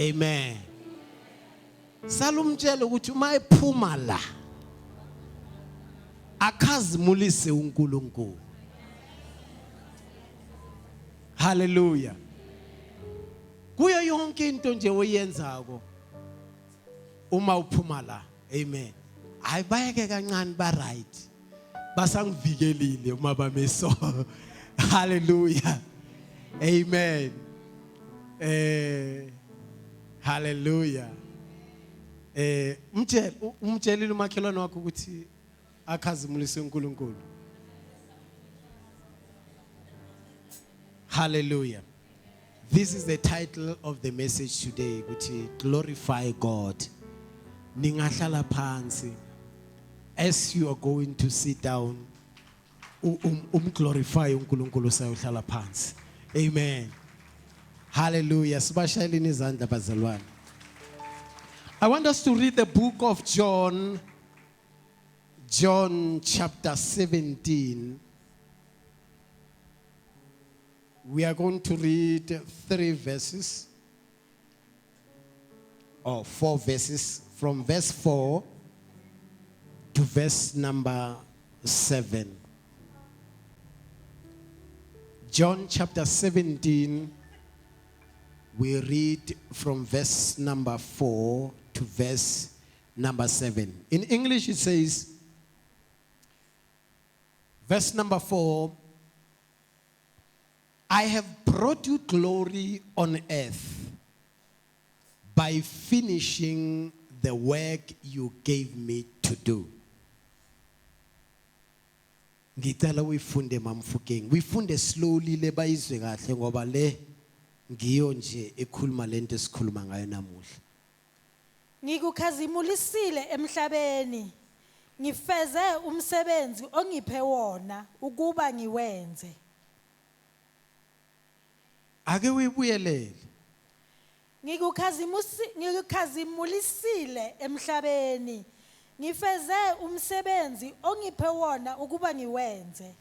Amen. Salumtshela ukuthi uma ephuma la akhazimulise uNkulunkulu. Hallelujah. Kuyo yonke into nje oyenzako uma uphuma la. Amen. Hayi bayeke kancane ba right. Basangivikelile uma bameso. Hallelujah. Amen. Hallelujah. Umtshelile umakhelwane wakho ukuthi akhazimulise uNkulunkulu. Hallelujah. This is the title of the message today, ukuthi glorify God. Ningahlala phansi. As you are going to sit down, glorify uNkulunkulu sayohlala phansi. Amen. Hallelujah. Sibashayeleni izandla bazalwane. I want us to read the book of John chapter 17. We are going to read 3 verses or 4 verses from verse 4 to verse number 7. John chapter 17, we read from verse number 4 to verse number 7. In English it says, verse number 4, I have brought you glory on earth by finishing the work you gave me to do. Ngicela uyifunde mamfukeng. Uyifunde slowly le bayizwe kahle ngoba le ngiyo nje ekhuluma lento esikhuluma ngayo namuhla. Ngikukhazimulisile emhlabeni. Ngifeze umsebenzi ongiphe wona ukuba ngiwenze. Ake uyibuyelele. Ngikukhazimulisile emhlabeni. Ngifeze umsebenzi ongiphe wona ukuba ngiwenze.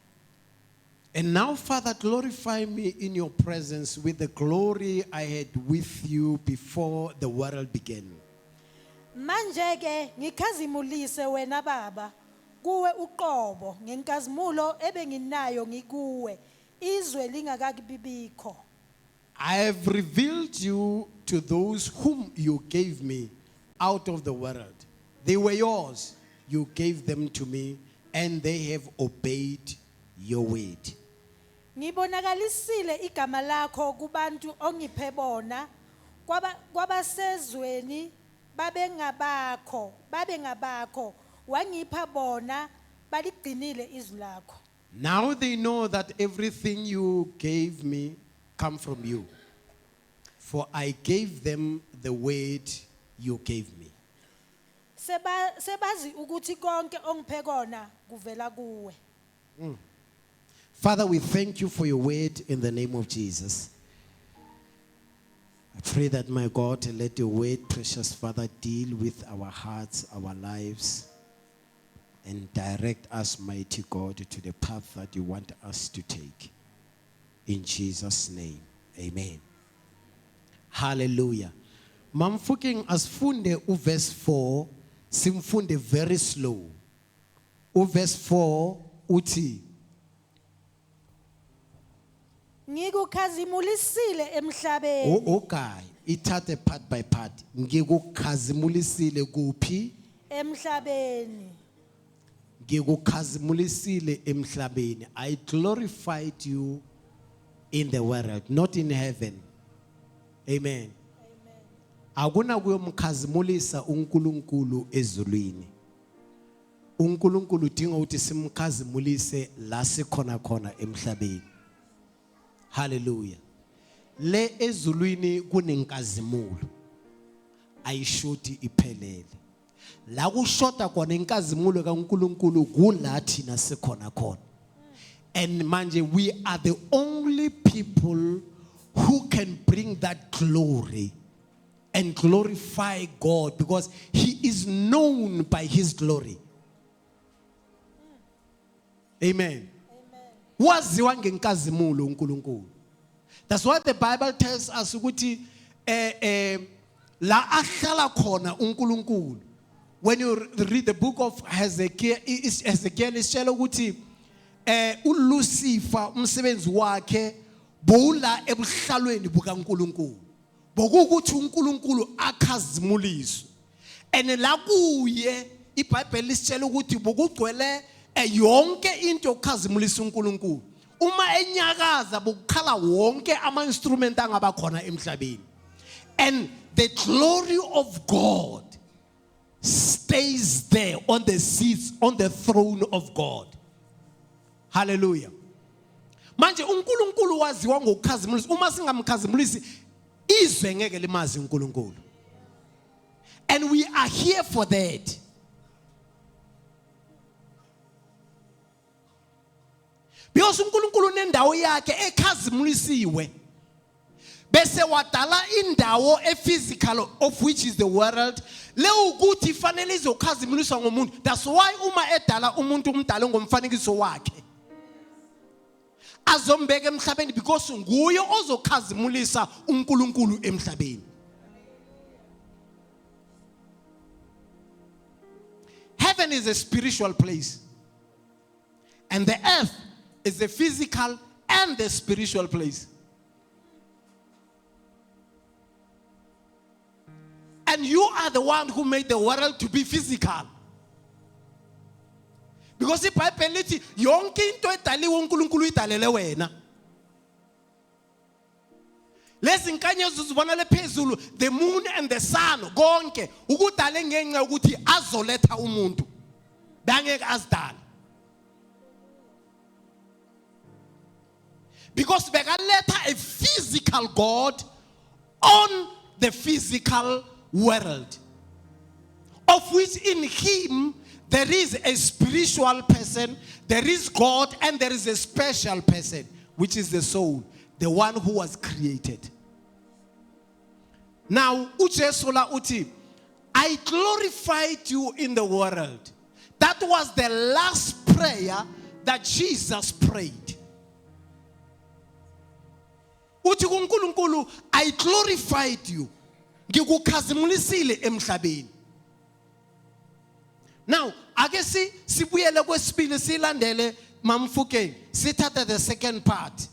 And now, Father, glorify me in your presence with the glory I had with you before the world began. Manje ke ngikhazimulise wena Baba kuwe uqobo ngenkazimulo ebenginayo ngikuwe izwe lingakabibikho. I have revealed you to those whom you gave me out of the world. They were yours. You gave them to me, and they have obeyed your word. Ngibonakalisile igama lakho kubantu ongiphe bona kwabasezweni babengabakho wangipha bona baligcinile izwi lakho. Now they know that everything you gave me come from you. For I gave them the word you gave me. Sebazi ukuthi konke ongiphe kona kuvela kuwe. Father, we thank you for your word in the name of Jesus. I pray that, my God, let your word, precious Father, deal with our hearts, our lives, and direct us, mighty God, to the path that you want us to take. In Jesus' name, amen. Hallelujah. Mamfuking asfunde verse 4, simfunde very slow. Verse 4, uti. Ngikukhazimulisile emhlabeni. Okay, ithathe part by part. Ngikukhazimulisile kuphi? Emhlabeni. Ngikukhazimulisile emhlabeni. I glorified you in the world, not in heaven. Amen. Akuna kuyomkhazimulisa uNkulunkulu ezulwini. uNkulunkulu udinga ukuthi simkhazimulise la sikhona khona emhlabeni. Hallelujah. Le ezulwini kunenkazimulo. Ayishoti iphelele. La kushota khona inkazimulo kaNkulunkulu kula thina sikhona khona. And manje we are the only people who can bring that glory and glorify God because he is known by his glory. Amen. Waziwa ngenkazimulo uNkulunkulu. That's why the Bible tells us ukuthi la ahlala khona uNkulunkulu. When you read the book of Hezekiah isitshela ukuthi uLucifer umsebenzi wakhe bowula ebuhlalweni bukaNkulunkulu. Bokuthi uNkulunkulu akhazimuliswe. And la kuye iBhayibheli isitshela ukuthi bokugcwele yonke into yokukhazimulisa uNkulunkulu. Uma enyakaza bokukhala wonke ama-instrument angaba khona emhlabeni. And the glory of God stays there on the seats, on the throne of God. Hallelujah. Manje uNkulunkulu waziwa ngokukhazimulisa. Uma singamkhazimulisi izwe ngeke limazi uNkulunkulu. And we are here for that. Because uNkulunkulu nendawo yakhe ekhazimulisiwe. Bese wadala indawo physical of which is the world. Le ukuthi fanele izokhazimuliswa ngomuntu. That's why uma edala umuntu umdala ngomfanekiso wakhe. Azombeka emhlabeni because nguye ozokhazimulisa uNkulunkulu emhlabeni. Heaven is a spiritual place. And the earth is the physical and the spiritual place. And you are the one who made the world to be physical. Because the Bible says, yonke into edaliwe uNkulunkulu idalele wena. Lezi nkanyezi uzibona lephezulu, the moon and the sun, konke ukudale ngenxa ukuthi azoletha umuntu. Bangeke azidala. Because bekaleta a physical God on the physical world, of which in him there is a spiritual person, there is God, and there is a special person, which is the soul, the one who was created. Now, uJesu la uthi, I glorified you in the world. That was the last prayer that Jesus prayed. Uthi kuNkulunkulu, I glorified you. Ngikukhazimulisile emhlabeni. Now, ake sibuyele kwesibili silandele Mamfukeng. Sithatha the second part.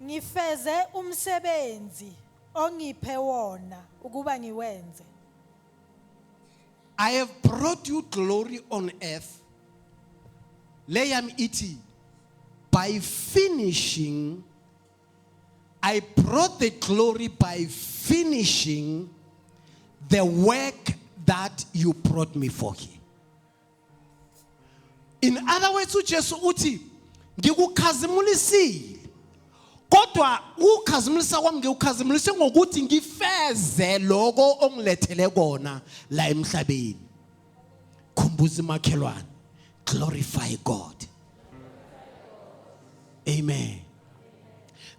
Ngifeze umsebenzi ongiphe wona ukuba ngiwenze. I have brought you glory on earth. Leyam iti. By finishing, I brought the glory by finishing the work that you brought me for here. In other words, uJesu uthi ngikukhazimulisile. Kodwa ukukhazimulisa kwami ngikukhazimulise ngokuthi ngifeze lokho ongilethele kona la emhlabeni. Khumbuza makhelwane. Glorify God. Amen.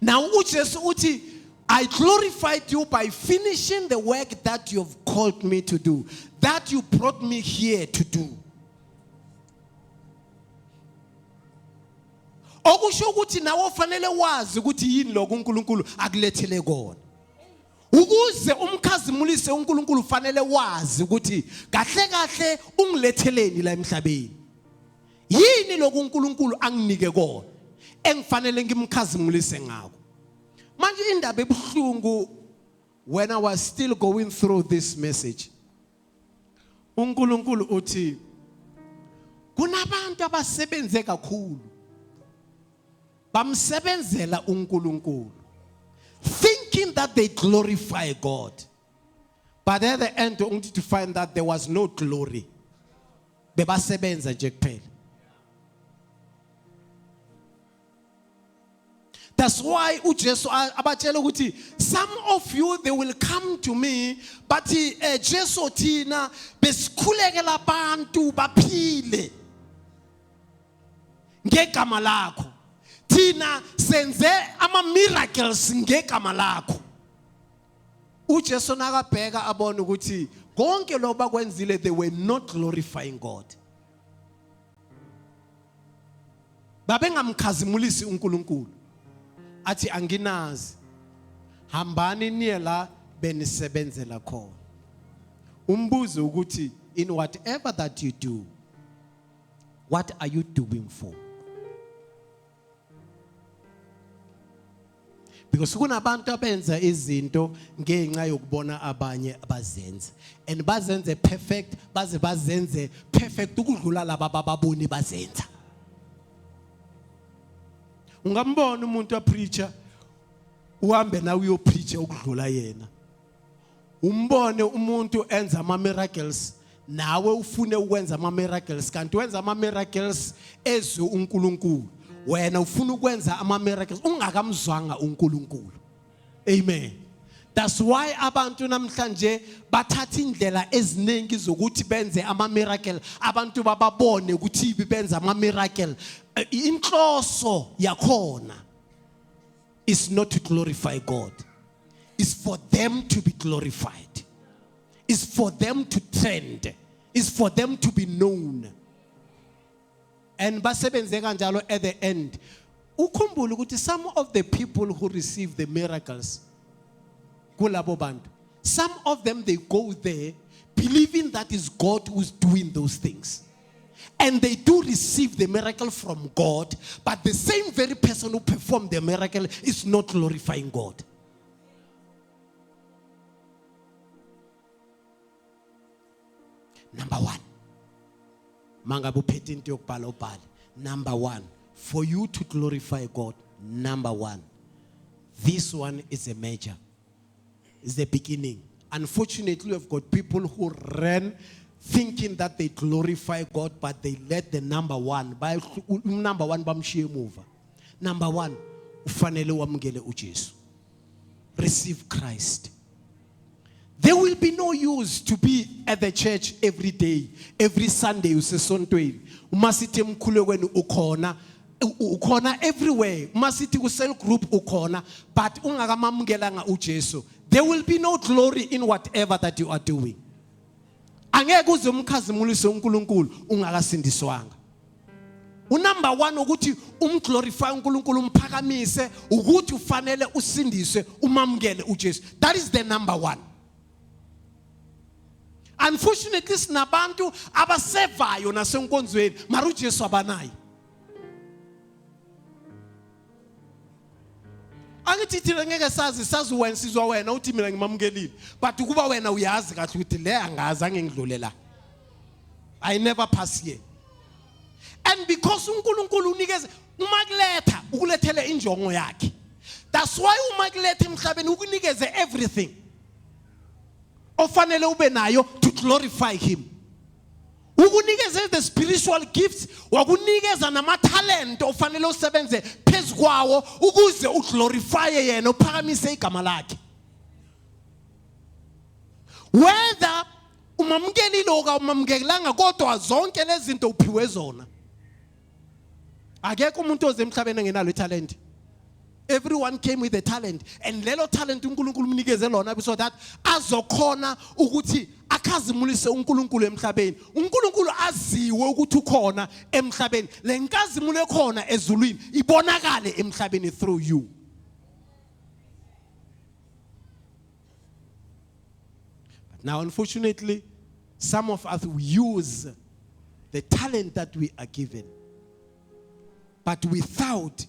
Now uJesu uthi, I glorified you by finishing the work that you have called me to do, that you brought me here to do. Okusho ukuthi nawe fanele wazi ukuthi yini lokho uNkulunkulu akulethele kona. Ukuze umkhazimulise uNkulunkulu fanele wazi ukuthi kahle kahle ungiletheleni la emhlabeni. Yini lokho uNkulunkulu anginike kona engifanele ngimkhazimulise ngako. Manje indaba ebuhlungu, when I was still going through this message, uNkulunkulu uthi kunabantu abasebenze kakhulu bamsebenzela uNkulunkulu, thinking that they glorify God, but at the end only to find that there was no glory. Bebasebenza nje kuphela. That's why uJesu abatshela ukuthi some of you they will come to me, but Jesu thina besikhulekela abantu baphile ngegama lakho. Thina senze ama miracles ngegama lakho. uJesu nakabheka abona ukuthi konke lo bakwenzile they were not glorifying God. Babengamkhazimulisi uNkulunkulu. Athi anginazi hambani niye la benisebenzela khona. Umbuzo ukuthi, in whatever that you do, what are you doing for? Because kunabantu abenza izinto ngenxa yokubona abanye abazenza, and bazenze perfect, bazenze perfect ukudlula laba abababoni bazenza. Ungambona umuntu apreacher uhambe nawe uyopreacher ukudlula yena. Umbone umuntu enza ama miracles nawe ufune ukwenza ama miracles, kanti wenza ama miracles ezwe uNkulunkulu. Wena ufuna ukwenza ama miracles ungakamzwanga uNkulunkulu. Amen. That's why abantu namhlanje bathatha indlela eziningi zokuthi benze ama miracle, abantu bababone ukuthi benza ama miracle. Inhloso yakhona is not to glorify God. It's for them to be glorified. It's for them to trend. It's for them to be known. And basebenze kanjalo at the end. Ukhumbule ukuthi some of the people who receive the miracles, kulabo bantu, some of them they go there believing that is God who's doing those things. And they do receive the miracle from God, but the same very person who performed the miracle is not glorifying God. Number one. Number one. For you to glorify God, number one. This one is a major. It's the beginning. Unfortunately, we've got people who ran thinking that they glorify God, but they let the number one bamshiye emuva. Number one, ufanele wamukele uJesu. Receive Christ. There will be no use to be at the church every day, every Sunday usesontweni. Umasithi emkhulekweni ukhona everywhere. Umasithi ku cell group ukhona, but ungakamamukelanga uJesu. There will be no glory in whatever that you are doing. Angeke uze umkhazimulise uNkulunkulu ungakasindiswanga. Unumber one ukuthi umglorify uNkulunkulu umphakamise ukuthi ufanele usindiswe umamukele uJesu. That is the number one. Unfortunately sinabantu abasevayo nasenkonzweni mara uJesu abanayi. Angithi thina ngeke sazi wena sizwa wena uthi mina ngimamukelile, but ukuba wena uyazi kahle ukuthi le angazi angengidlule la. I never pass here. And because uNkulunkulu unikeze umakuletha ukulethele injongo yakhe. That's why umakuletha emhlabeni ukunikeze everything ofanele ube nayo to glorify him. Ukunikeze the spiritual gifts, wakunikeza nama talent ofanele usebenze phezukwawo ukuze uglorify yena uphakamise igama lakhe. Whether umamukelile oka umamukelanga kodwa zonke lezi zinto uphiwe zona. Akekho umuntu oze emhlabeni engenalo italent. Everyone came with a talent, and lelo talent uNkulunkulu umnikeze lona so that azokhona ukuthi akhazimulise uNkulunkulu emhlabeni. uNkulunkulu aziwe ukuthi ukhona emhlabeni. Lenkazimulo ekhona ezulwini ibonakale emhlabeni through you. But now unfortunately some of us use the talent that we are given, but without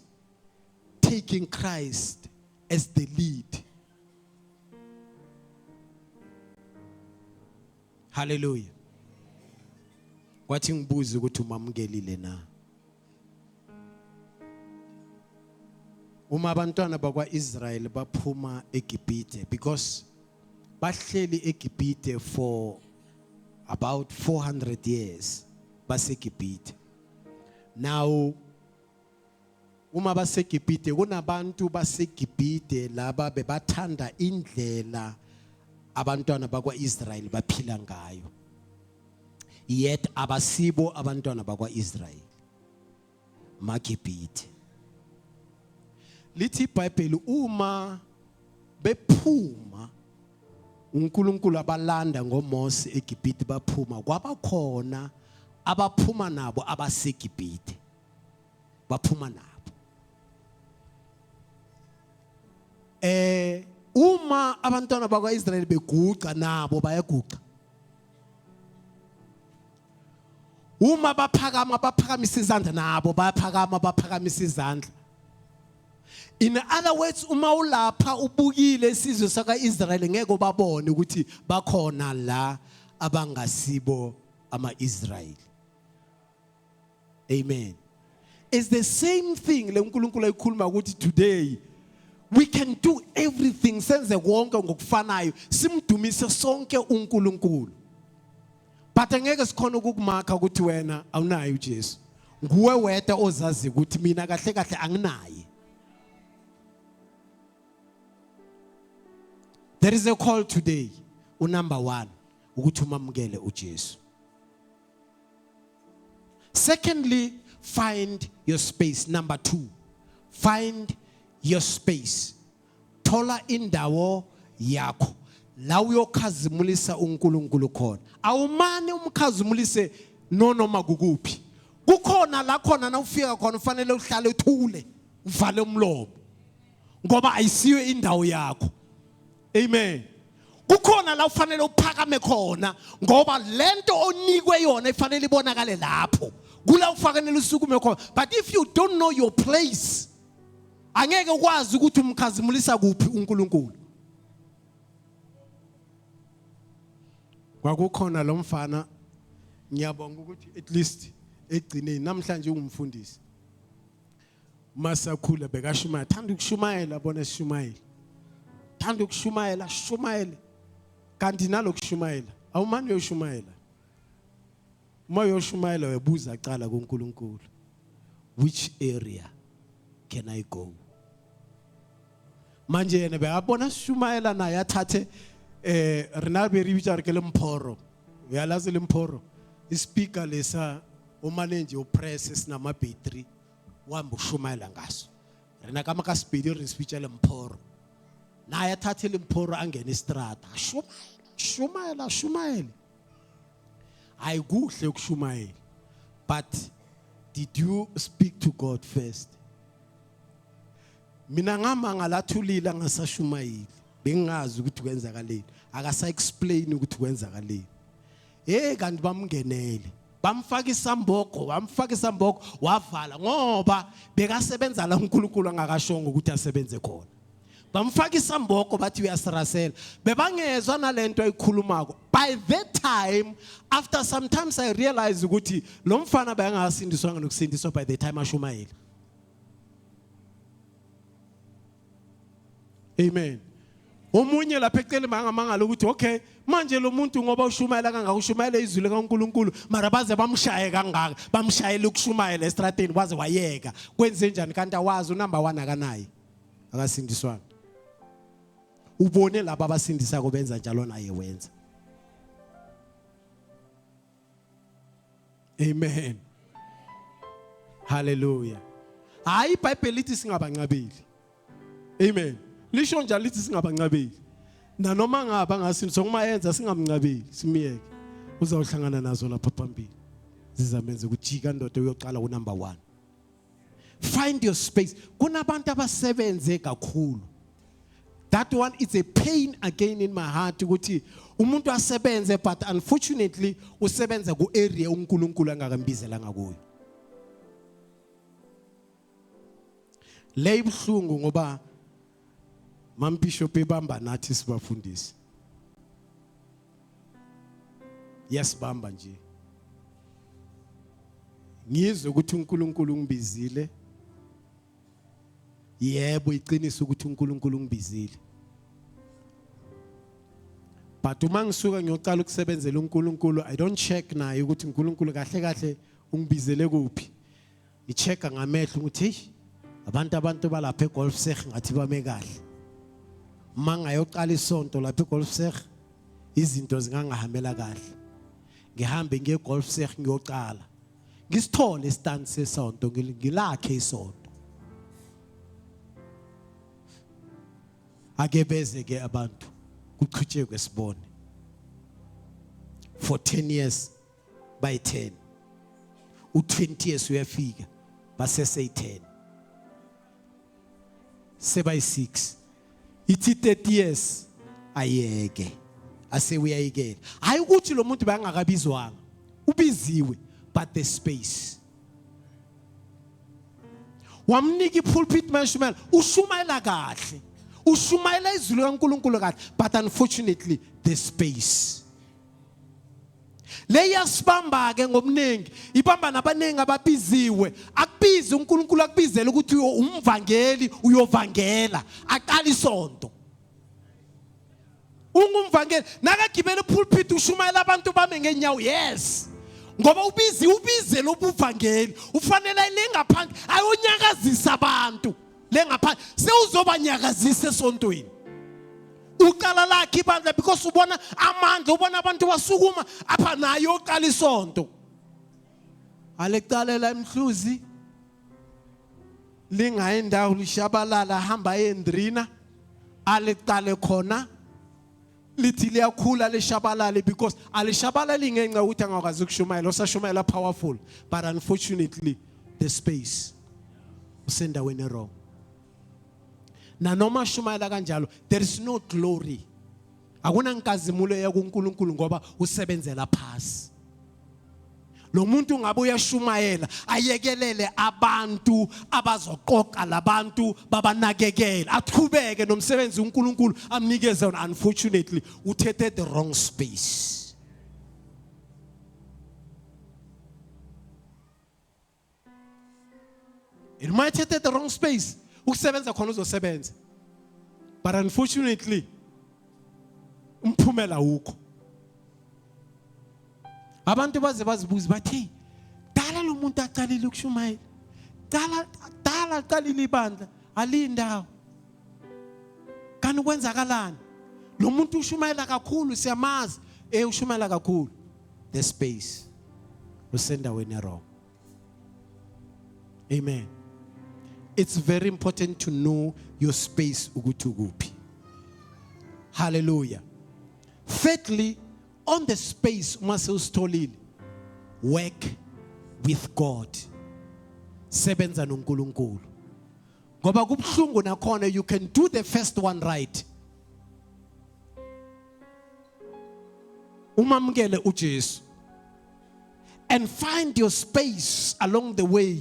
taking Christ as the lead. Hallelujah. Kwathi ngibuza ukuthi umamukelile na. Uma abantwana bakwaIsrael baphuma eGibhithe, because bahleli eGibhithe for about 400 years baseGibhithe. Now uma baseGibhithe kunabantu baseGibhithe laba bebathanda indlela abantwana bakwaIsrael baphila ngayo. Yet abasibo abantwana bakwaIsrael maGibhithe. Lithi iBhayibheli uma bephuma uNkulunkulu abalanda ngoMose eGibhithe baphuma, kwabakhona abaphuma nabo abaseGibhithe. Baphuma nabo. abantwana bakwa-Israyeli beguqa nabo bayaguqa. Uma baphakamisa izandla nabo baphakamisa izandla. In other words, uma ulapha ubukile isizwe saka-Israyeli ngeke babone ukuthi bakhona la abangasibo ama-Israyeli. Amen. It's the same thing le uNkulunkulu ayikhuluma ukuthi today we can do everything senze konke ngokufanayo simdumise sonke uNkulunkulu. But angeke sikhona ukukumakha ukuthi wena awunayo uJesu. Nguwe wedwa ozazi ukuthi mina kahle kahle anginaye. There is a call today. Number 1 ukuthi umamukele uJesu. Secondly, find your space. Number 2, find your space. Thola indawo yakho. La uyokhazimulisa uNkulunkulu khona. Awumane umkhazimulise noma kukuphi. Kukhona la khona na ufika khona ufanele uhlale uthule, uvale umlomo. Ngoba ayisiyo indawo yakho. Amen. Kukhona la ufanele uphakame khona ngoba lento onikwe yona ifanele ibonakale lapho. Kula ufanele usukume khona. But if you don't know your place, angeke ukwazi ukuthi umkhazimulisa kuphi uNkulunkulu. Kwakukhona lo mfana ngiyabonga ukuthi at least egcineni namhlanje ungumfundisi. Masakhula bekashumayela, thanda ukushumayela bona sishumayela. Thanda ukushumayela, shumayele. Kanti nalokushumayela, awumani uyoshumayela. Uma uyoshumayela uyabuza cala kuNkulunkulu. Which area can I go? Manje yena bekabona sishumayela naye athathe rena beribicha re ke lemphoro. Uyalazi lemphoro. Ispeaker lesa umanage upress sinama battery wamba ushumayela ngaso. Rena kama ka speed re speech lemphoro. Naye athathe lemphoro angena estrata. Shumayela. Ayikuhle ukushumayela. But did you speak to God first? Mina ngamanga lathulila ngasashumayeli. Bengazi ukuthi kwenzakaleni. Akasa explain ukuthi kwenzakaleni. Kanti bamngenele. Bamfaka isamboko wavala ngoba bekasebenza la uNkulunkulu angakashongo ukuthi asebenze khona. Bamfaka isamboko bathi uyasirasela. Bebangezwa nalento ayikhulumako. By that time, after sometimes I realized ukuthi lo mfana bayangasindiswa nokusindiswa by the time ashumayela. Amen. Omunye lapha ecele mangamangala ukuthi okay manje lo muntu ngoba ushumayela kangaka ushumayela izwi likaNkulunkulu mara baze bamshaye kangaka bamshayela ukushumayela estrateni waze wayeka kwenze njani kanti awazi unumber 1 akanayi akasindiswana. Ubone laba abasindisa kubenza njalo naye wenza. Amen. Hallelujah. Hayi iBhayibheli lithi singabancabeli. Amen. Lisho njalo lithi singabancabeli. Na noma ngaba ngasindiswa kuma yenza singamncabeli simiyeke. Uzawuhlangana nazo lapha phambili. Zizamenze ukujika ndoda uyoqala unumber 1. Find your space. Kunabantu abasebenze kakhulu. That one is a pain again in my heart ukuthi umuntu asebenze but unfortunately usebenza ku area uNkulunkulu angakambizela ngakuyo. Lebhlungu ngoba Bishop ebamba nathi sibafundisi. Yes bamba nje. Ngizwe ukuthi uNkulunkulu ungibizile. Yebo iqiniso ukuthi uNkulunkulu ungibizile. But uma ngisuka ngiyocala ukusebenzela uNkulunkulu I don't check naye ukuthi uNkulunkulu kahle kahle ungibizele kuphi. I-checka ngamehlo ukuthi abantu balapha eGolfseg ngathi bame kahle. Mangayoqala isonto lapha eGolfseg izinto zingangahambela kahle. Ngihambe ngiye eGolfseg ngiyocala. Ngisithole istand sesonto ngilakhe isonto. Agebeze ke abantu kuqhutshwe kwesibone. For 10 years by 10. U20 years uyafika base say 10. Say by 6. Ithi 30 years ayeke ase uyayikela hayi ukuthi lo muntu bangakabizwanga ubiziwe but the space wamnika ipulpit management ushumayela kahle ushumayela izulu kaNkuluNkulu kahle but unfortunately the space leyasibamba ke ngomningi ibamba nabanengi ababiziwe akubize uNkulunkulu akubizela ukuthi umvangeli uyovangela aqala isonto ungumvangeli nakagibela ipulpit ushumayela abantu bame ngenyawo yes ngoba ubize lobuvangeli ufanele lengaphandle ayonyakazisa abantu lengaphandle sewuzobanyakazisa esontweni uqala lakhe ibandla because ubona amandla ubona abantu basukuma apha nayo oqala isonto aleqalela emhluzi linga indawo lishabalala hamba eNdrina aleqale khona lithi liyakhula leshabalale because alishabalali ngenxa ukuthi angakwazi ukushumayela osashumayela powerful but unfortunately the space usendaweni wrong na noma shumayela kanjalo there is no glory akuna nkazimulo yakuNkulunkulu ngoba usebenzela phasi lo muntu ngabe uyashumayela ayekelele abantu abazoqoqa labantu babanakekela aqhubeke nomsebenzi uNkulunkulu amnikeze wona unfortunately uthethe the wrong space it might take the wrong space ukusebenza khona uzosebenza but unfortunately umphumela ukho abantu bazibuza bathi dala lo muntu aqalile ukushumayela dala aqalile ibandla alindawo kanti kwenzakalani lo muntu ushumayela kakhulu siyamazi ushumayela kakhulu the space usendaweni wrong amen. It's very important to know your space ukuthi ukuphi. Hallelujah. Thirdly, on the space uma sewusitholile work with God. Sebenza noNkulunkulu. Ngoba kubhlungu nakhona you can do the first one right. Umamkele uJesu and find your space along the way.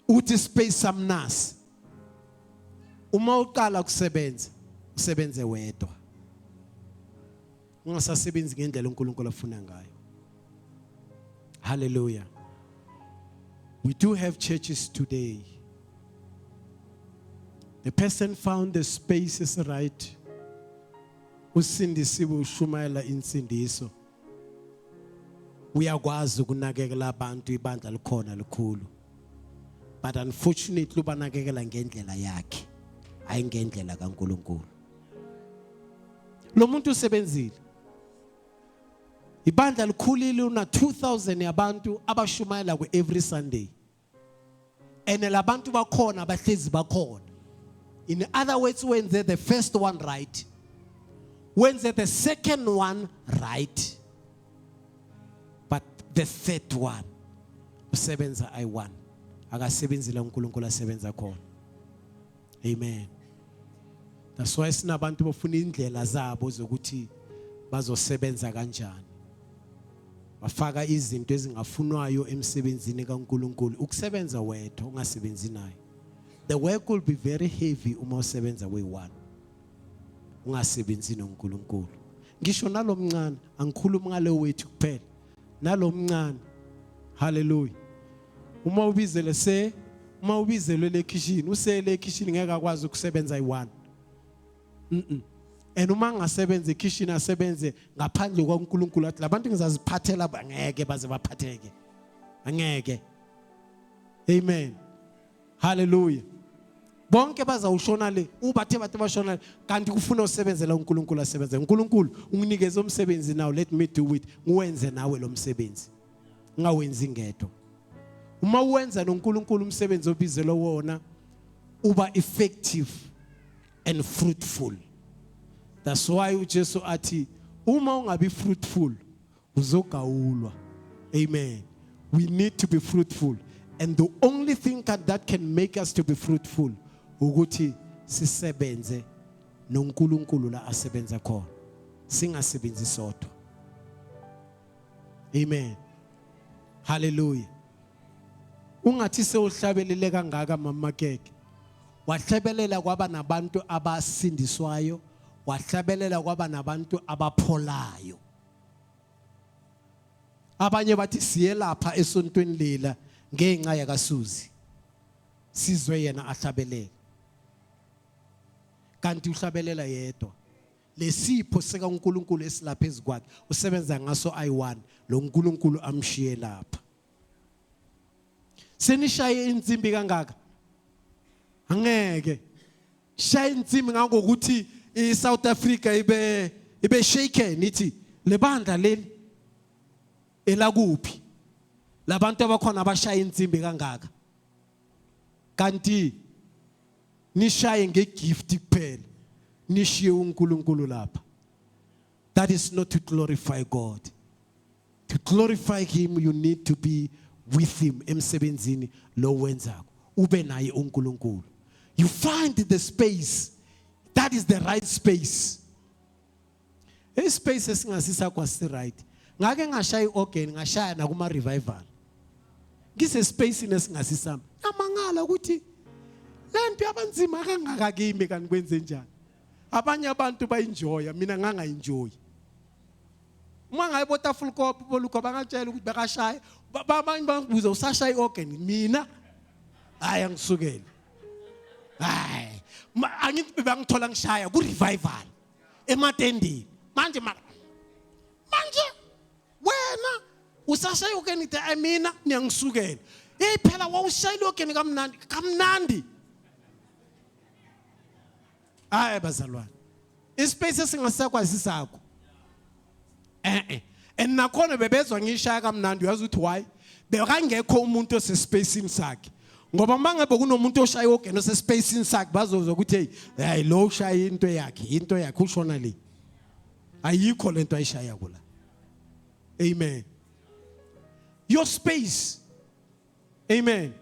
Uthi space samnasi uma uqala ukusebenza usebenze wedwa ungasasebenzi ngendlela uNkulunkulu afuna ngayo. Hallelujah. We do have churches today. The person found the space is right. Usindisiwe ushumayela insindiso. Uyakwazi ukunakekela abantu ibandla likhona likhulu. But unfortunately ubanakekela ngendlela yakhe hayi ngendlela kaNkulunkulu. Lo muntu usebenzile ibandla likhulile una 2000 yabantu abashumayela ku every Sunday and labantu bakhona abahlezi bakhona. In other words, wenze the first one right, wenze the second one right, but the third one usebenza I1 akasebenzile uNkulunkulu asebenza khona. Amen. That's why sinabantu bafuna indlela zabo zokuthi bazosebenza kanjani. Bafaka izinto ezingafunwayo emsebenzini kaNkulunkulu ukusebenza wedwa ungasebenzi naye. The work will be very heavy uma usebenza we1 ungasebenzi noNkulunkulu. Ngisho nalomncane angikhuluma ngale wethu kuphela. Nalomncane. Hallelujah. Uma ubizele le kitchen usele kitchen ngeke akwazi ukusebenza i1. And uma ngasebenza ikitchen asebenze ngaphandle kwaNkulunkulu athi labantu ngizaziphathela ngeke baze baphatheke. Angeke. Amen. Hallelujah. Bonke bazawushona le ubathe bathe bashona kanti kufuna usebenzela uNkulunkulu asebenze. uNkulunkulu unginikeze umsebenzi now let me do it. Ngiwenze nawe lo msebenzi. Ungawenzi ngedwa. Uma uwenza noNkulunkulu umsebenzi obizelo wona uba effective and fruitful. That's why uJesu athi uma ungabi fruitful uzogawulwa. Amen. We need to be fruitful, and the only thing that can make us to be fruitful ukuthi sisebenze noNkulunkulu la asebenza khona, singasebenzi sodwa. Amen. Hallelujah. Ungathi sewuhlabelele kangaka mama Keke, wahlabelela kwaba nabantu abasindiswayo, wahlabelela kwaba nabantu abapholayo. Abanye bathi siye lapha esontweni lela ngenxa yakaSuzi, sizwe yena ahlabelele. Kanti uhlabelela yedwa. Lesipho sika uNkulunkulu esilapha ezikwakhe usebenza ngaso ayi1, lo uNkulunkulu amshiye lapha. Senishaye insimbi kangaka? Angeke. Shaya insimbi ngokuthi iSouth Africa ibe shaken ithi lebandla leli elakuphi. Labantu abakhona abashaya insimbi kangaka. Kanti nishaye ngegift kuphela. Nishiye uNkulunkulu lapha. That is not to glorify God. To glorify him, you need to be with him emsebenzini lo wenzako. Ube naye uNkulunkulu. You find the space. That is the right space. A space esingasisa kwasi right. Ngake ngashaya organ, ngashaya na kuma revival. Ngise space nesingasisama. Amangala ukuthi lento yabanzima kangaka kimi kanti kwenze njani. Abanye abantu baenjoya, mina nganga enjoy. Uma ngayibota full cop boluko bangatshela ukuthi bekashaya, abanye bangibuza usashaya organ, mina hayi ngisukele. Hayi, angithi bangithola ngishaya ku revival ematendeni. Manje wena usashaya organ ithi mina niyangisukela. Phela wawushayile organ kamnandi. Hayi bazalwane. Ispace esingasakwazi sakho. Nakhona bebezwa ngishaya kamnandi, uyazi ukuthi why? Bekangekho umuntu osespacing sakhe. Ngoba mangabe kunomuntu oshaya organ osespacing sakhe bazozwa ukuthi hey lo ushaya into yakhe ushona le. Ayikho lento ayishaya kula. Amen. Your space. Amen.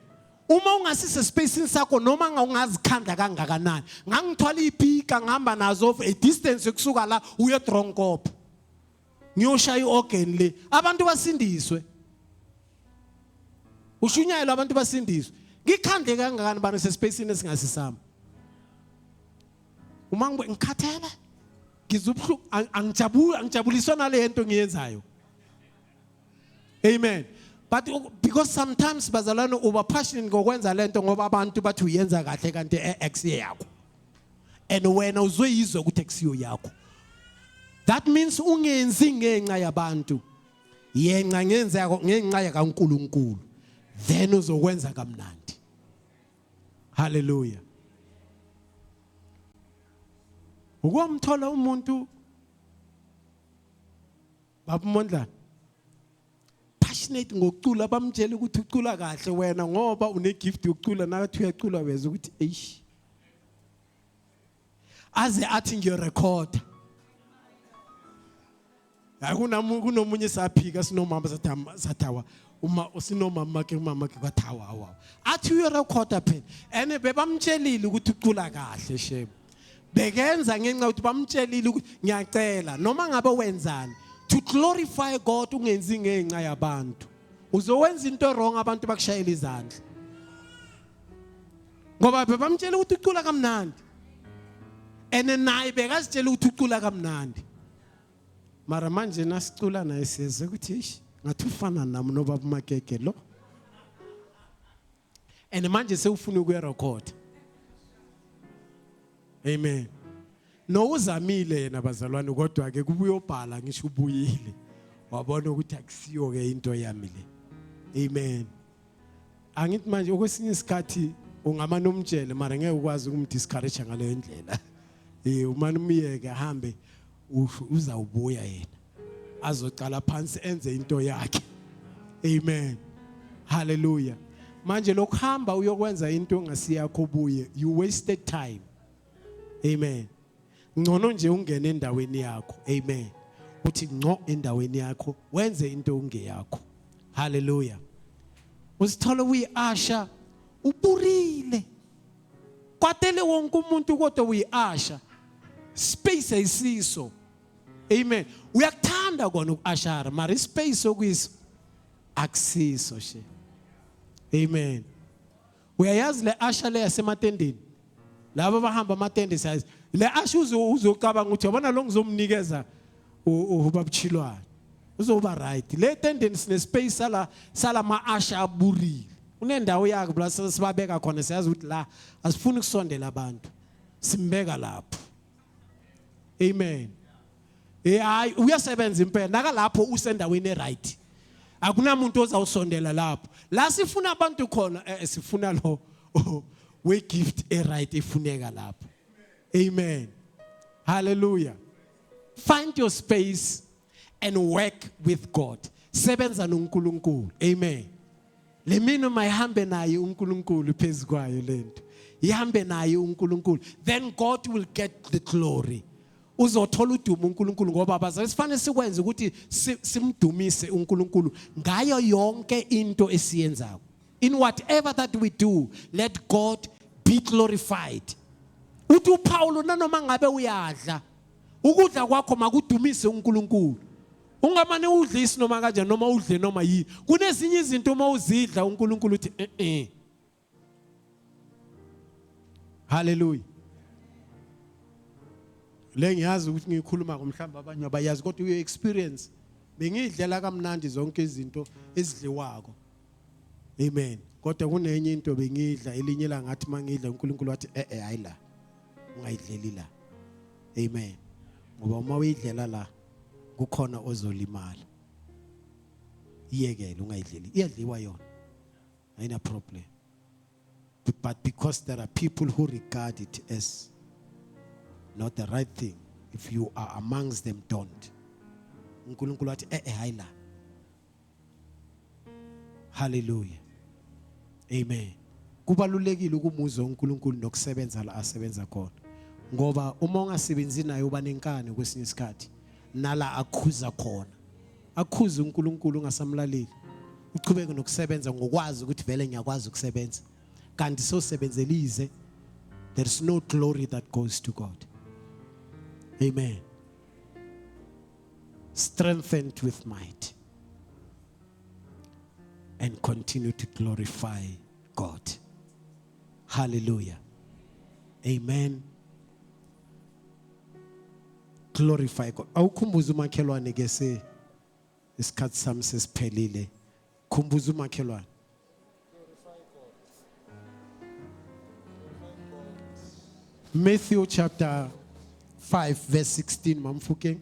Uma ungasise spacing sakho noma ungazikhandla kangakanani, ngangithwala iphika ngihamba nazo a distance kusuka la uye Dronkop. Ngiyoshaya organ le, abantu basindiswe. Ushunyayelo abantu basindiswe. Ngikhandle kangakani bani sespacing esingasisama. Uma ngikhathela, ngizubhlu angijabuliswa nale nto ngiyenzayo. Amen. But because sometimes bazalwane over passionate ngokwenza lento ngoba abantu bathi uyenza kahle kanti ex yakho. And wena uzoyizwa ukuthi ex yakho. That means ungenzi ngenxa yabantu. Yenqa ngenza yakho ngenxa yakaNkulunkulu. Then uzokwenza kamnandi. Hallelujah. Ukwamthola umuntu babumondla passionate ngokucula bamtshela ukuthi ucula kahle wena ngoba une gift yokucula nathi uyacula weza ukuthi eish aze athi ngiyorecord kunomunye saphika sinomama sathawa uma usinomama ke umama ke kwathawa awu athi uyorecorda phela ene bebamtshelile ukuthi ucula kahle shame bekenza ngenxa ukuthi bamtshelile ukuthi ngiyacela noma ngabe wenzani to glorify God ungenzi ngenxa yabantu. Uzowenza into wrong abantu bakushayela izandla. Ngoba bebamtshela ukuthi ucula kamnandi. Ene naye bekazitshela ukuthi ucula kamnandi. Mara manje nasicula naye size ukuthi ish ngathi ufana nami noBaba Makeke lo. Ene manje sewufuna ukurecord. Amen. No uzamile yena bazalwane kodwa ke kubuyobhala ngisho ubuyile wabona ukuthi akusiyo ke into yami le. Amen. Angithi manje okwesinye isikhathi ungama nomtshele mara ngeke ukwazi ukumdiscourage ngale ndlela. Umani umiyeke ahambe uzawubuya yena azocala phansi enze into yakhe. Amen. Hallelujah. Manje lokuhamba uyokwenza into ongasiyakho ubuye, you wasted time. Amen. Ngcono nje ungene endaweni yakho. Amen. Uthi ngco endaweni yakho wenze into ungeyakho. Hallelujah. Usithola uyiasha uburile. Kwatele wonke umuntu kodwa uyiasha. space ayisiso. Amen. Uyakuthanda kona ukuashara, mara space okuyiso akusiso she. Amen. Uyayazi le asha le yasematendeni. Laba bahamba amatende siyazi. Le asha uzocabanga ukuthi yabona lo ngizomnikeza ubabchilwana. Uzoba right. Le tendeni sine space sala ma asha aburile. Unendawo yakhe bla sibabeka khona siyazi ukuthi la asifuni ukusondela abantu. Simbeka lapho. Amen. Hayi uyasebenza impela naka lapho usendaweni eright. Akunamuntu ozawusondela lapho. La sifuna abantu khona sifuna lo we gift eright efuneka lapho. Amen. Hallelujah. Find your space and work with God. Sebenza noNkulunkulu. Amen. Le mina mayihambe naye uNkulunkulu phezukwayo lento. Ihambe naye uNkulunkulu. Then God will get the glory. Uzothola udumo uNkulunkulu ngoba abazali sifanele sikwenze ukuthi simdumise uNkulunkulu ngayo yonke into esiyenzayo. In whatever that we do, let God be glorified. Uthi uPaul nanoma ngabe uyadla ukudla kwakho makudumise uNkulunkulu. Ungamane udlisi noma kanje noma udle noma yi. Kunezinye izinto uma uzidla uNkulunkulu uthi Hallelujah. Le ngiyazi ukuthi ngikhuluma ngomhlamba abanye abayazi kodwa uye experience bengidlela kamnandi zonke izinto ezidliwako. Amen. Kodwa kunenye into bengidla elinye la ngathi mangidla uNkulunkulu wathi hayi la ungayidleli la. Amen. Ngoba uma uyidlela la kukhona ozolimala. Iyekele ungayidleli. Iyadliwa yona. Ayina problem. But because there are people who regard it as not the right thing, if you are amongst them, don't. uNkulunkulu wathi hayi la. Hallelujah. Amen. Kubalulekile ukumuza uNkulunkulu nokusebenza la asebenza khona. Ngoba uma ungasebenzi naye uba nenkani kwesinye isikhathi nala akhuza khona. Akhuza uNkulunkulu ungasamlaleli. Uqhubeke nokusebenza ngokwazi ukuthi vele ngiyakwazi ukusebenza. Kanti sosebenzelize, there is no glory that goes to God. Amen. Strengthened with might and continue to glorify God. Hallelujah. Amen. Glorify God. Awukhumbuza umakhelwane ke se isikhathi sami sesiphelile. Khumbuza umakhelwane. Matthew chapter 5 verse 16 mamfuke.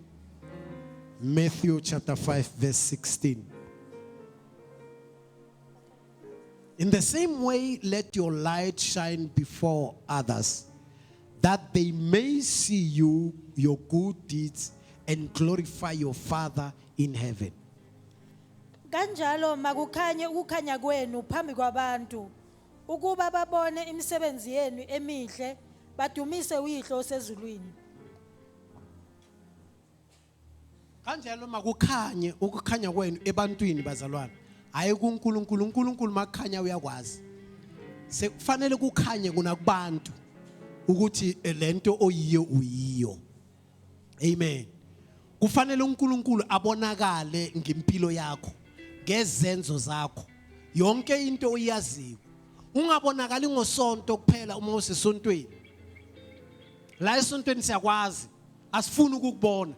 Matthew chapter 5 verse 16. In the same way, let your light shine before others, that they may see your good deeds and glorify your Father in heaven. Kanjalo makukhanye ukukhanya kwenu phambi kwabantu ukuba babone imisebenzi yenu emihle badumise uYihlo osezulwini. Kanjalo makukhanye ukukhanya kwenu ebantwini bazalwane. Hayi kuNkulunkulu. uNkulunkulu makukhanya uyakwazi. Sekufanele kukhanye kuna kubantu ukuthi lento oyiyo uyiyo. Amen. Kufanele uNkulunkulu abonakale ngempilo yakho, ngezenzo zakho. Yonke into oyaziyo. Ungabonakali ngosonto kuphela uma usesontweni. La esontweni siyakwazi, asifuni ukukubona.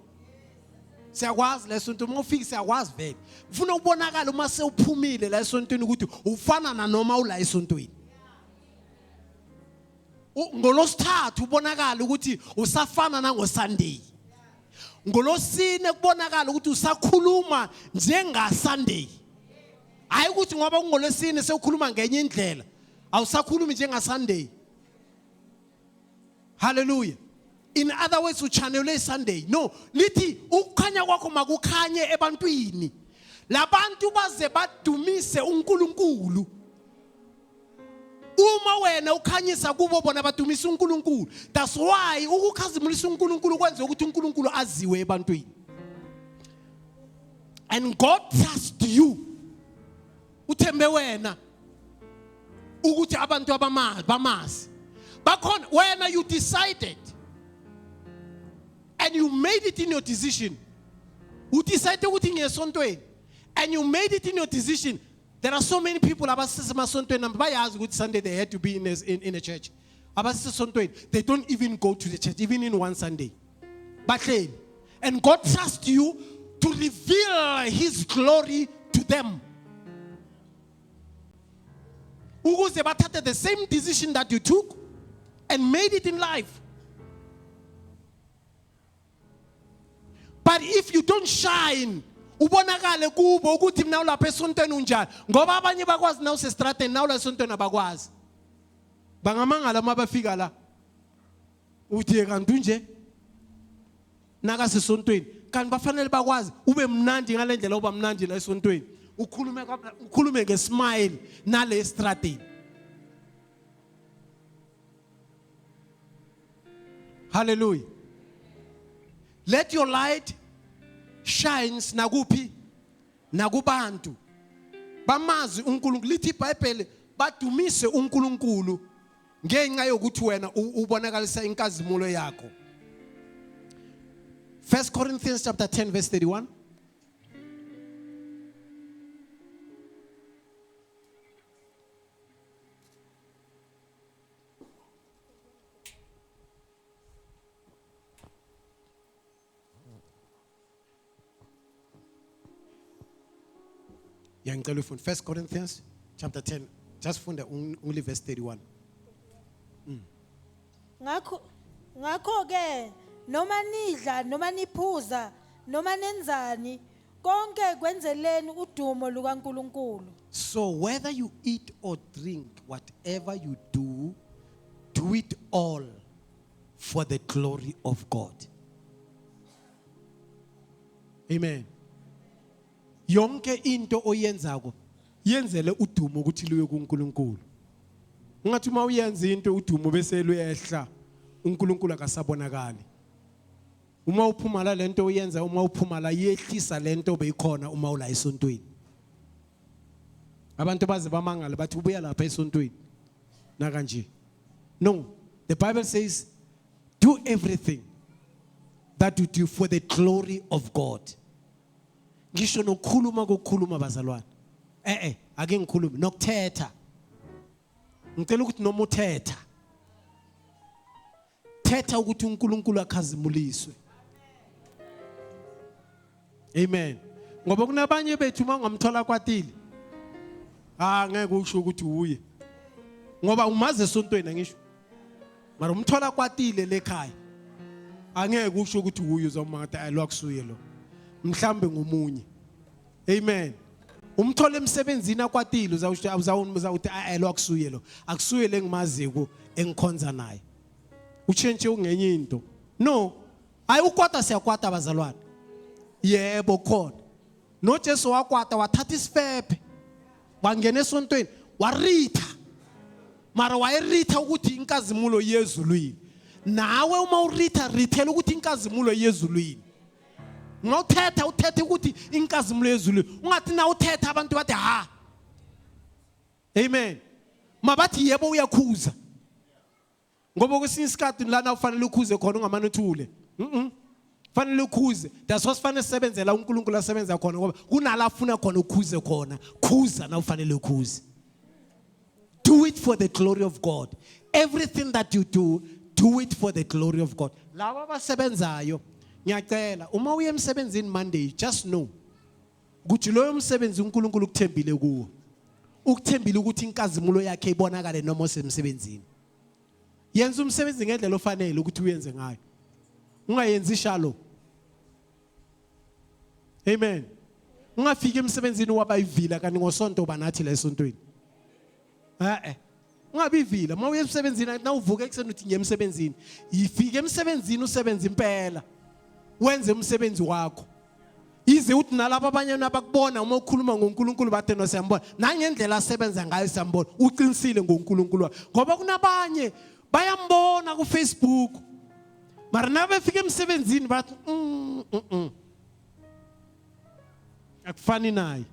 Siyakwazi la esonto uma ufika siyakwazi vele. Ufuna ukubonakala uma sewuphumile la esontweni ukuthi ufana na noma ula esontweni. Ngolosithathu ubonakala ukuthi usafana na ngoSunday. Ngolosine kubonakala ukuthi usakhuluma njenga Sunday. Hayi ukuthi ngoba ungolosine sewukhuluma ngenye indlela, awusakhulumi njenga Sunday. Hallelujah. In other words, uchannele Sunday. No, lithi ukukhanya kwakho makukhanye ebantwini. Labantu baze badumise uNkulunkulu. Uma wena ukhanyisa kubo bona badumise uNkulunkulu. That's why ukukhazimulisa uNkulunkulu kwenza ukuthi uNkulunkulu aziwe ebantwini. And God trusts you. Uthembe wena ukuthi abantu bamazi. Bakhona wena you decided and you made it in your decision, udecide ukuthi ngiyesontweni, and you made it in your decision. There are so many people abasemasontweni bayazi ukuthi Sunday they had to be in a church. Abasesontweni, they don't even go to the church even in one Sunday. Bahleli. And God trusts you to reveal his glory to them. Ukuze bathathe the same decision that you took and made it in life. But if you don't shine, ubonakale kubo ukuthi mina ulapha esontweni unjani, ngoba abanye bakwazi na usestrateni na ula esontweni abakwazi. Bangamangala mabafika la. Uthi kanti nje naka sesontweni, kanti bafanele bakwazi ube mnandi ngalendlela oba mnandi la esontweni. Ukhulume ngesmile nale estrateni. Hallelujah. Let your light shines nakuphi nakubantu. Bamazi uNkulunkulu, lithi iBhayibheli badumise uNkulunkulu ngenxa yokuthi wena ubonakalisa inkazimulo yakho. 1 Corinthians chapter 10 verse 31. Yeah, 1 Corinthians chapter 10, just from the only verse 31. Ngakho ke noma nidla noma niphuza noma nenzani konke kwenzeleni udumo lukaNkulunkulu. So whether you eat or drink, whatever you do, do it all for the glory of God. Amen. Yonke into oyenzako yenzele udumo ukuthi luye kuNkulunkulu. Ungathi uma uyenza into udumo bese luyehla, uNkulunkulu akasabonakali. Uma uphuma la lento uyenza, uma uphuma la yehlisa lento beyikhona uma ula esontweni. Abantu baze bamangala bathi ubuya lapha esontweni. Na kanje. No, the Bible says do everything that you do for the glory of God. Ngisho nokukhuluma kokukhuluma bazalwane. Ake ngikhulume nokuthetha. Ngicela ukuthi noma uthetha. Thetha ukuthi uNkulunkulu akhazimuliswe. Amen. Ngoba kunabanye bethu mangamthola kwaTile. Ngeke usho ukuthi uye. Ngoba umaze esontweni ngisho. Mara umthola kwaTile lekhaya. Angeke usho ukuthi uye uzomangathi ayilwakusuye lo. Mhlambe ngomunye. Amen. Umthole emsebenzini akwatile uzawuthi ayilwakusuye lo. Akusuye lengimaziko engikhonza naye. Uchenche ungenye into. No. Ayukwata siyakwata bazalwane. Yebo khona. No Jesu wakwata wathatha isifebe. Wangena esontweni waritha. Mara wayeritha ukuthi inkazimulo yezulwini. Nawe uma uritha rithela ukuthi inkazimulo yezulwini. Ngawuthetha uthethe ukuthi inkazimulo yezulwini. Ungathi na uthetha abantu bathi ha. Amen. Mabathi yebo uyakhuza. Ngoba kwesinye isikhathi lana ufanele ukhuze khona ungamanothule. Fanele ukhuze. That's what fanele sebenzela uNkulunkulu asebenza khona ngoba kunala afuna khona ukhuze khona. Khuza na ufanele ukhuze. Do it for the glory of God. Everything that you do it for the glory of God. Laba abasebenzayo ngiyacela uma uye emsebenzini Monday, just know ukuthi loyo msebenzi uNkulunkulu ukuthembile kuwo. Ukuthembile ukuthi inkazimulo yakhe ibonakale noma usemsebenzini. Yenza umsebenzi ngendlela ofanele ukuthi uyenze ngayo. Ungayenzi shalo. Amen. Ungafika emsebenzini wabayivila kanti ngosonto banathi la esontweni. Ungabivila uma uye emsebenzini na uvuka ekseni uthi ngiye emsebenzini. Yifike emsebenzini usebenza impela. Wenze umsebenzi wakho. Ize uthi nalapha abanye nabakubona uma ukhuluma ngoNkulunkulu bathe no siyambona. Nangendlela asebenza ngayo siyambona. Uqinisile ngoNkulunkulu wakhe. Ngoba kunabanye bayambona ku Facebook. Mara nabe fike emsebenzini bathi akufani naye.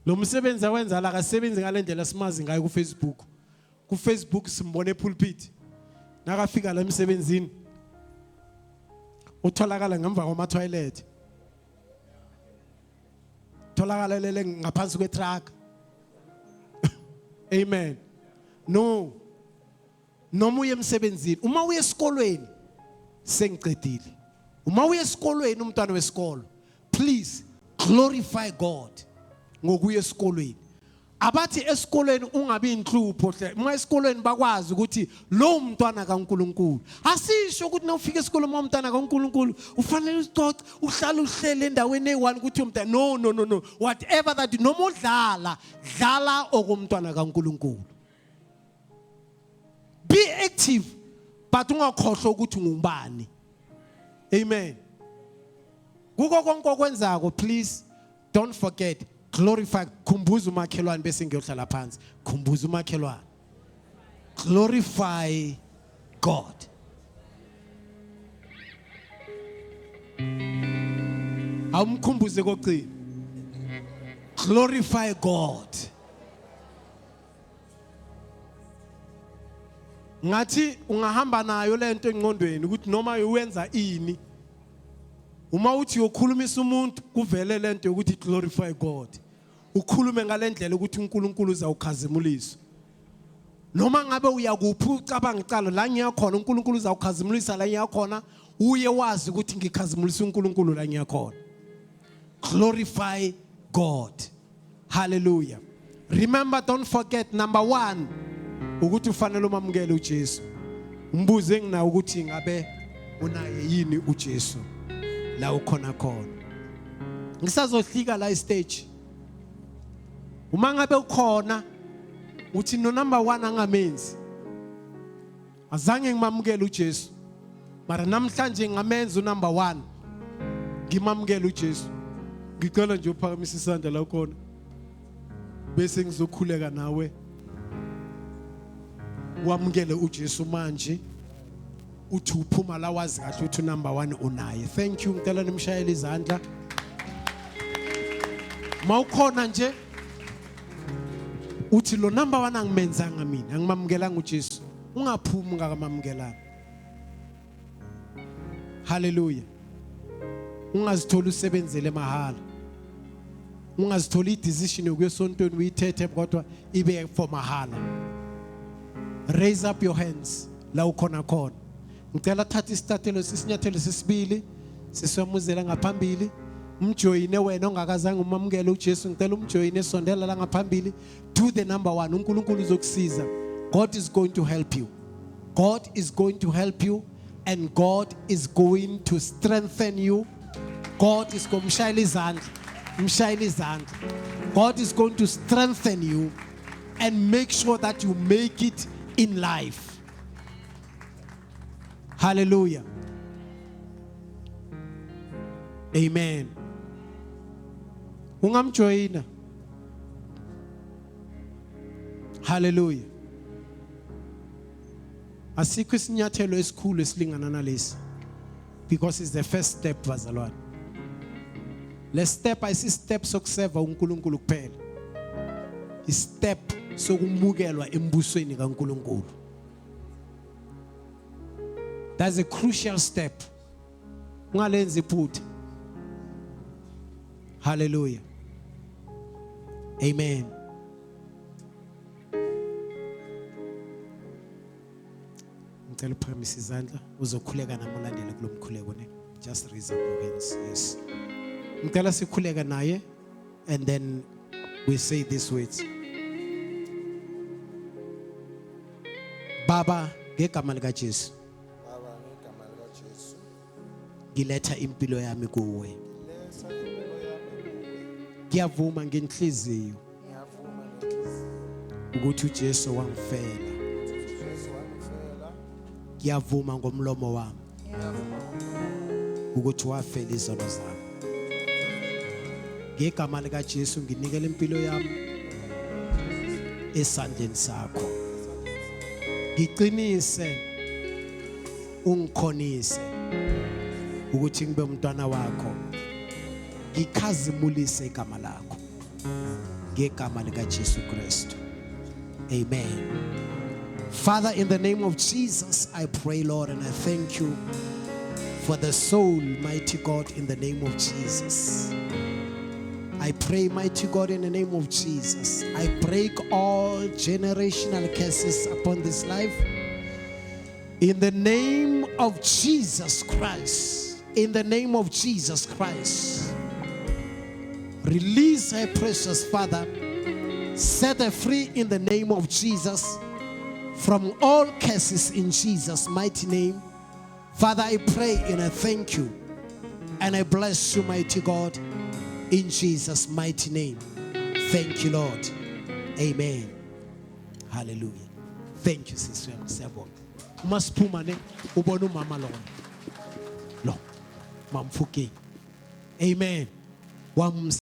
Lo msebenzi awenza la akasebenzi ngalendlela simazi ngayo ku Facebook. Ku Facebook simbone pulpit. Nakafika la emsebenzini utholakala ngemva kwama toilet, tholakala lele ngaphansi kwetruck. Amen. No, noma uye emsebenzini, uma uye esikolweni sengiqedile, uma uye esikolweni umntwana wesikolo, please glorify God ngokuya esikolweni. Abathi esikolweni ungabi inhlupho hle, uma esikolweni bakwazi ukuthi lo umntwana kaNkuluNkulu. Asisho ukuthi na ufika esikolweni uma umntwana kaNkuluNkulu ufanele ucoce uhlale uhlele endaweni eyi1 ukuthi umntwana no, whatever that noma udlala okomntwana kaNkuluNkulu. Be active but ungakhohlwa ukuthi ungubani. Amen. Kuko konke okwenzako, please don't forget, glorify. Khumbuza umakhelwane bese ngiyohlala phansi. Khumbuza umakhelwane. Glorify God. Awumkhumbuze kokugcina. Glorify God. Ngathi ungahamba nayo lento engqondweni ukuthi noma uyenza ini, uma uthi uyokhulumisa umuntu kuvele lento ukuthi glorify God, ukhulume ngalendlela ukuthi uNkulunkulu uzawukhazimulisa. Noma ngabe uyakuphi ucabanga icala la ngiyakhona uNkulunkulu uzawukhazimulisa la ngiyakhona, uye wazi ukuthi ngikhazimulisa uNkulunkulu la ngiyakhona. Glorify God. Hallelujah. Remember, don't forget, number 1, ukuthi ufanele umamukele uJesu. Umbuze ngina ukuthi ngabe unaye yini uJesu la ukhona khona. Ngisazohlika la stage. Uma ngabe ukhona uthi no number 1 angamenzi, azange ngimamukele uJesu, mara namhlanje ngamenza number 1, ngimamukele uJesu. Ngicela nje uphakamisa isandla la ukhona bese ngizokhuleka nawe wamukele uJesu manje, uthi uphuma la wazi kahle uthi number 1 unaye. Thank you. Ngicela nimshayele izandla. Mawukhona nje uthi lo number 1 angimenzanga mina, angimamukelanga uJesu, ungaphumi ungakamamukelanga. Hallelujah. Ungazithola usebenzele mahala, ungazithola i-decision yokuya esontweni uyithethe kodwa ibe for mahala. Raise up your hands la ukhona khona. Ngicela thatha isinyathelo sesibili sisiyamuzela ngaphambili. Umjoyine wena ongakazange umamukele uJesu, ngicela umjoyine sondela la ngaphambili. Do the number 1. uNkulunkulu uzokusiza. God is going to help you. God is going to help you, and God is going to strengthen you. God is going to God is going to strengthen you and make sure that you make it in life. Hallelujah. Amen. Ungamjoyina. Hallelujah. Asikho isinyathelo esikhulu esilingana nalesi, because it's the first step bazalwane. Le step ayisi-step sokuseva uNkulunkulu kuphela, i-step sokumukelwa embusweni kaNkulunkulu. That's a crucial step. Ungalenzi iphutha. Hallelujah. Amen. Ngicela uphakamisa izandla uzokhuleka nami ulandele kulomkhuleko ne. Just raise up your hands. Yes. Ngicela sikhuleka naye and then we say these words. Baba, ngegama lika Jesu. Baba, ngegama lika Jesu. Ngiletha impilo yami kuwe. Letha impilo yami kuwe. Ngiyavuma ngenhliziyo Ngiyavuma ngenhliziyo ukuthi uJesu wangifela. uJesu wangifela. Ngiyavuma ngomlomo wami Ngiyavuma ukuthi wafela izono zami. Ngegama lika Jesu nginikele impilo yami esandleni sakho. Ngiqinise ungikhonise ukuthi ngibe umntwana wakho, ngikhazimulise igama lakho ngegama lika Jesu Kristu. Amen. Father, in the name of Jesus, I pray, Lord, and I thank you for the soul, mighty God, in the name of Jesus. I pray, mighty God, in the name of Jesus, I break all generational curses upon this life. In the name of Jesus Christ, in the name of Jesus Christ, release her precious Father, set her free in the name of Jesus from all curses in Jesus' mighty name. Father, I pray and I thank you and I bless you, mighty God, in Jesus' mighty name. Thank you, Lord. Amen. Hallelujah. Thank you, Sister Sebo. Maspumane ubonu mama lo. Mamfuki. Amen.